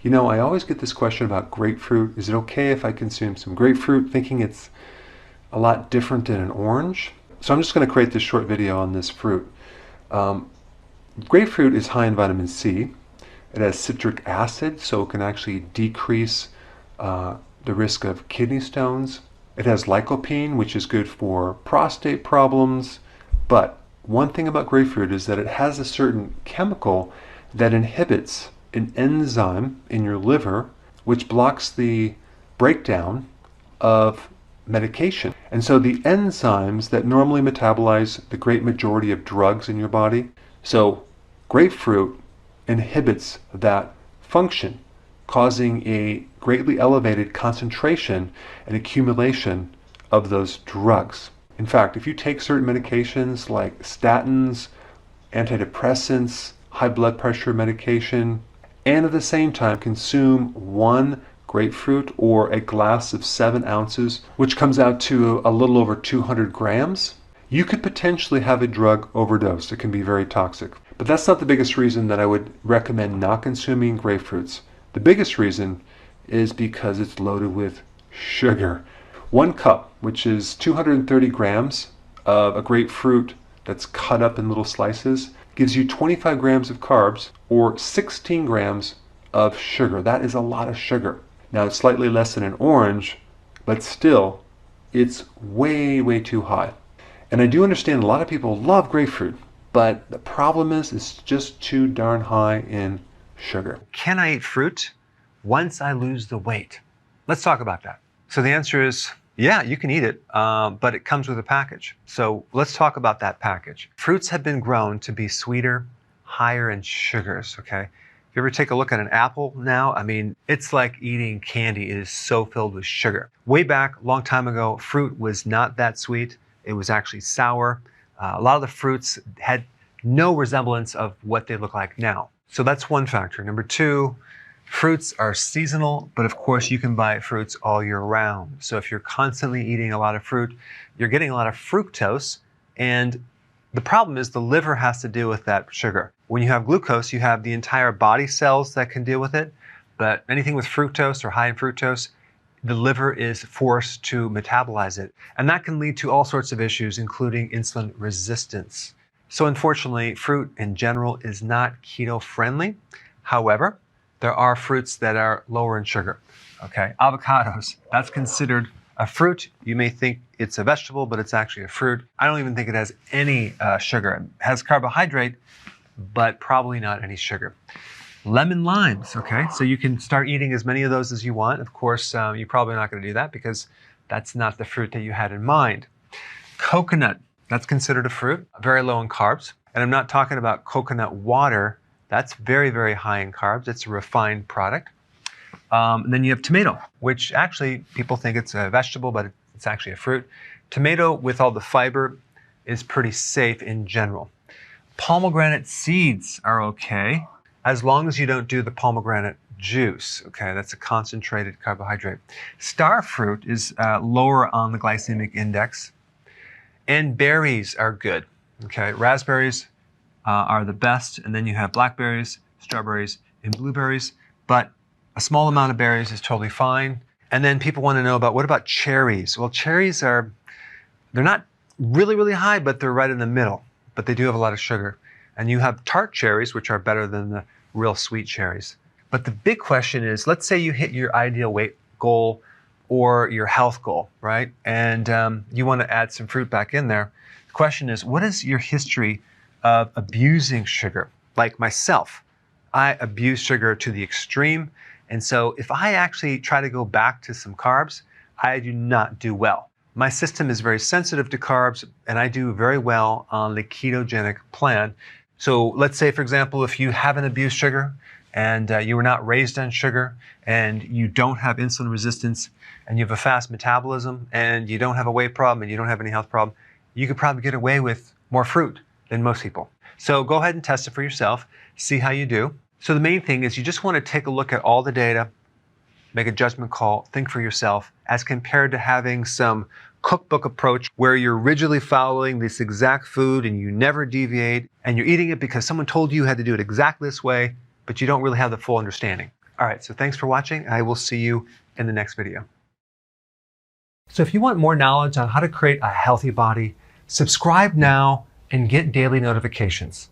You know, I always get this question about grapefruit. Is it okay if I consume some grapefruit, thinking it's a lot different than an orange? So I'm just going to create this short video on this fruit. Grapefruit is high in vitamin C. It has citric acid, so it can actually decrease the risk of kidney stones. It has lycopene, which is good for prostate problems. But one thing about grapefruit is that it has a certain chemical that inhibits an enzyme in your liver, which blocks the breakdown of medication. And so the enzymes that normally metabolize the great majority of drugs in your body, so grapefruit inhibits that function, causing a greatly elevated concentration and accumulation of those drugs. In fact, if you take certain medications like statins, antidepressants, high blood pressure medication, and at the same time consume one grapefruit or a glass of 7 ounces, which comes out to a little over 200 grams, you could potentially have a drug overdose. It can be very toxic. But that's not the biggest reason that I would recommend not consuming grapefruits. The biggest reason is because it's loaded with sugar. 1 cup, which is 230 grams of a grapefruit that's cut up in little slices, gives you 25 grams of carbs or 16 grams of sugar. That is a lot of sugar. Now it's slightly less than an orange, but still it's way, way too high. And I do understand a lot of people love grapefruit, but the problem is it's just too darn high in sugar. Can I eat fruit once I lose the weight? Let's talk about that. So the answer is, yeah, you can eat it, but it comes with a package. So let's talk about that package. Fruits have been grown to be sweeter, higher in sugars, okay? If you ever take a look at an apple now, I mean, it's like eating candy. It is so filled with sugar. Way back, a long time ago, fruit was not that sweet. It was actually sour. A lot of the fruits had no resemblance of what they look like now. So that's one factor. Number two, fruits are seasonal, but of course you can buy fruits all year round. So if you're constantly eating a lot of fruit, you're getting a lot of fructose, and the problem is the liver has to deal with that sugar. When you have glucose, you have the entire body cells that can deal with it, but anything with fructose or high in fructose, the liver is forced to metabolize it. And that can lead to all sorts of issues, including insulin resistance. So unfortunately, fruit in general is not keto friendly. However, there are fruits that are lower in sugar. Okay, avocados, that's considered a fruit. You may think it's a vegetable, but it's actually a fruit. I don't even think it has any sugar. It has carbohydrate, but probably not any sugar. Lemon limes, okay? So you can start eating as many of those as you want. Of course, you're probably not gonna do that because that's not the fruit that you had in mind. Coconut, that's considered a fruit, very low in carbs. And I'm not talking about coconut water. That's very, very high in carbs. It's a refined product. And then you have tomato, which actually people think it's a vegetable, but it's actually a fruit. Tomato with all the fiber is pretty safe in general. Pomegranate seeds are okay, as long as you don't do the pomegranate juice, okay? That's a concentrated carbohydrate. Star fruit is lower on the glycemic index. And berries are good, okay? Raspberries are the best, and then you have blackberries, strawberries, and blueberries, but a small amount of berries is totally fine. And then people want to know about, what about cherries? Well, cherries they're not really, really high, but they're right in the middle, but they do have a lot of sugar. And you have tart cherries, which are better than the real sweet cherries. But the big question is, let's say you hit your ideal weight goal or your health goal, right? And you want to add some fruit back in there. The question is, what is your history of abusing sugar? Like myself, I abuse sugar to the extreme. And so if I actually try to go back to some carbs, I do not do well. My system is very sensitive to carbs, and I do very well on the ketogenic plan. So let's say, for example, if you haven't abused sugar and you were not raised on sugar and you don't have insulin resistance and you have a fast metabolism and you don't have a weight problem and you don't have any health problem, you could probably get away with more fruit than most people. So go ahead and test it for yourself, see how you do. So the main thing is you just want to take a look at all the data, make a judgment call, think for yourself, as compared to having some cookbook approach where you're rigidly following this exact food and you never deviate, and you're eating it because someone told you you had to do it exactly this way, but you don't really have the full understanding. All right, so thanks for watching. I will see you in the next video. So if you want more knowledge on how to create a healthy body, subscribe now and get daily notifications.